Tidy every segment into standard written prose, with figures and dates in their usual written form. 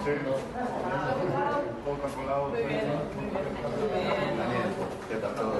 Sí, poco colado. Muy bien, muy bien. Daniel, ¿qué tal todo?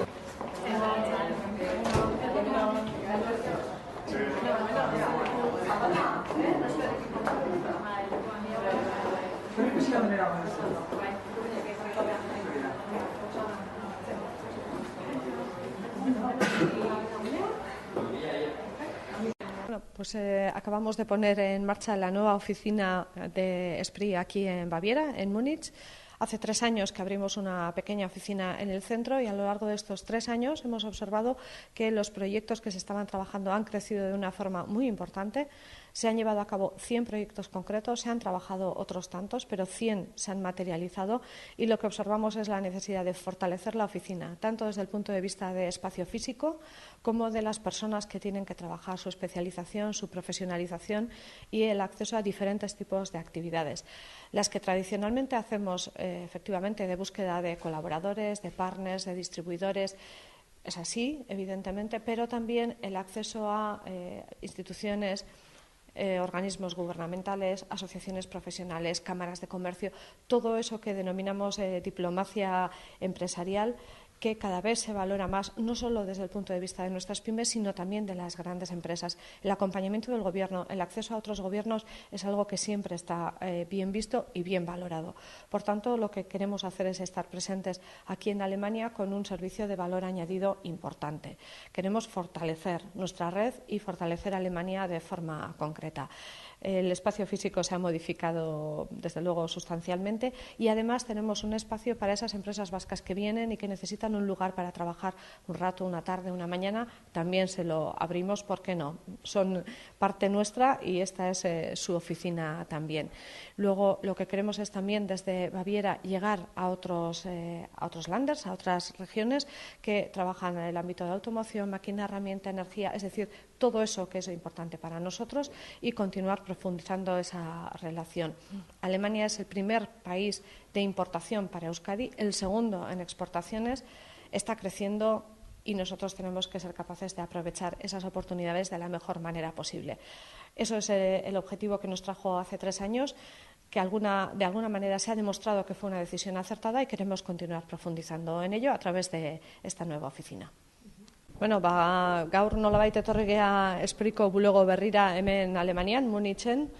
Bueno, pues acabamos de poner en marcha la nueva oficina de Esprit aquí en Baviera, en Múnich. Hace 3 años que abrimos una pequeña oficina en el centro y a lo largo de estos 3 años hemos observado que los proyectos que se estaban trabajando han crecido de una forma muy importante. Se han llevado a cabo 100 proyectos concretos, se han trabajado otros tantos, pero 100 se han materializado y lo que observamos es la necesidad de fortalecer la oficina, tanto desde el punto de vista de espacio físico como de las personas que tienen que trabajar su especialización, su profesionalización y el acceso a diferentes tipos de actividades. Las que tradicionalmente hacemos efectivamente de búsqueda de colaboradores, de partners, de distribuidores, es así, evidentemente, pero también el acceso a instituciones, organismos gubernamentales, asociaciones profesionales, cámaras de comercio, todo eso que denominamos diplomacia empresarial, que cada vez se valora más, no solo desde el punto de vista de nuestras pymes, sino también de las grandes empresas. El acompañamiento del gobierno, el acceso a otros gobiernos es algo que siempre está bien visto y bien valorado. Por tanto, lo que queremos hacer es estar presentes aquí en Alemania con un servicio de valor añadido importante. Queremos fortalecer nuestra red y fortalecer a Alemania de forma concreta. El espacio físico se ha modificado, desde luego, sustancialmente y además tenemos un espacio para esas empresas vascas que vienen y que necesitan un lugar para trabajar un rato, una tarde, una mañana. También se lo abrimos, ¿por qué no? Son parte nuestra y esta es su oficina también. Luego, lo que queremos es también desde Baviera llegar a otros landers, a otras regiones que trabajan en el ámbito de automoción, máquina, herramienta, energía, es decir, todo eso que es importante para nosotros y continuar profundizando esa relación. Alemania es el primer país de importación para Euskadi, el segundo en exportaciones, está creciendo y nosotros tenemos que ser capaces de aprovechar esas oportunidades de la mejor manera posible. Eso es el objetivo que nos trajo hace 3 años, que de alguna manera se ha demostrado que fue una decisión acertada y queremos continuar profundizando en ello a través de esta nueva oficina. Bueno, gaur nolabait etorri gea Espritko bulego berrira hemen Alemanian, Munichen.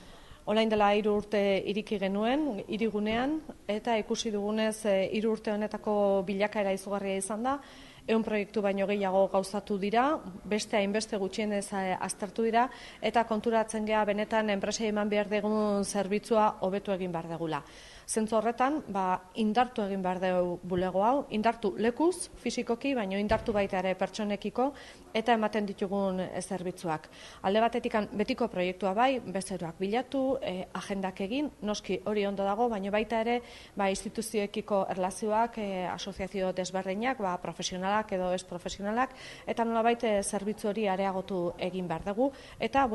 Olain dela 3 urte iriki genuen, hirigunean, eta ikusi dugunez 3 urte honetako bilakaera izugarria izan da. 100 proiektu baino gehiago gauzatu dira, beste hainbeste gutxienez aztertu dira, eta konturatzen gea benetan enpresei eman behar dugun zerbitzua hobetu egin behar degula. Zentzu horretan, indartu egin behar dugu bulego hau, indartu lekuz, fisikoki, baino indartu baita ere pertsonekiko, eta ematen ditugun zerbitzuak. Alde batetik betiko proiektua bai, bezeroak bilatu, agendak egin, noski hori ondo dago, baino baita ere instituzioekiko erlazioak, asoziazio desberdinak, profesionalak edo ez profesionalak, eta nolabait zerbitzu hori areagotu egin behar dugu, eta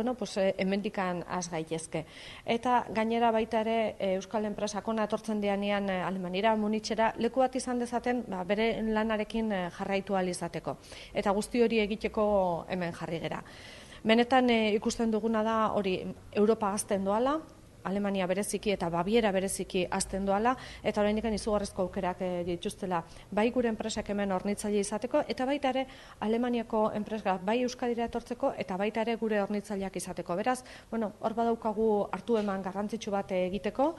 hemendikan has gaitezke. Eta gainera baita ere Euskal enpresak hona etortzen dianean Alemaniara, Munichera, leku bat izan dezaten bere lanarekin jarraitu ahal izateko. Eta guzti hori egiteko hemen jarri gera. Benetan ikusten duguna da hori Europa hazten doala, Alemania bereziki eta Baviera bereziki hazten doala, eta oraindik izugarrizko aukerak dituztela bai gure enpresak hemen hornitzaile izateko, eta baita ere Alemaniako enpresak bai Euskadira etortzeko, eta baita ere gure hornitzaileak izateko. Beraz, hor badaukagu hartu eman garrantzitsu bat egiteko.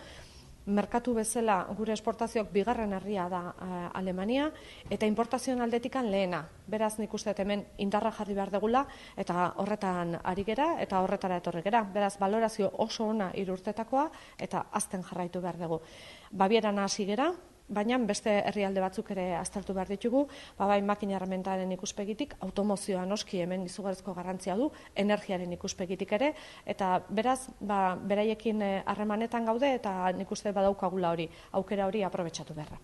Merkatu bezala gure esportazioak bigarren herria da Alemania, eta importazioen aldetikan lehena. Beraz, nik uste hemen indarra jarri behar degula, eta horretan ari gera, eta horretara etorri gera. Beraz, balorazio oso ona 3 urtetakoa, eta azten jarraitu behar dugu. Babieran hasi gera, baina beste herrialde batzuk ere aztertu behar ditugu, bai makina herramientaren ikuspegitik, automozioa noski hemen izugarrizko garrantzia du, energiaren ikuspegitik ere, eta beraz, beraiekin harremanetan gaude, eta nik uste badaukagula hori, aukera hori aprobetxatu beharra.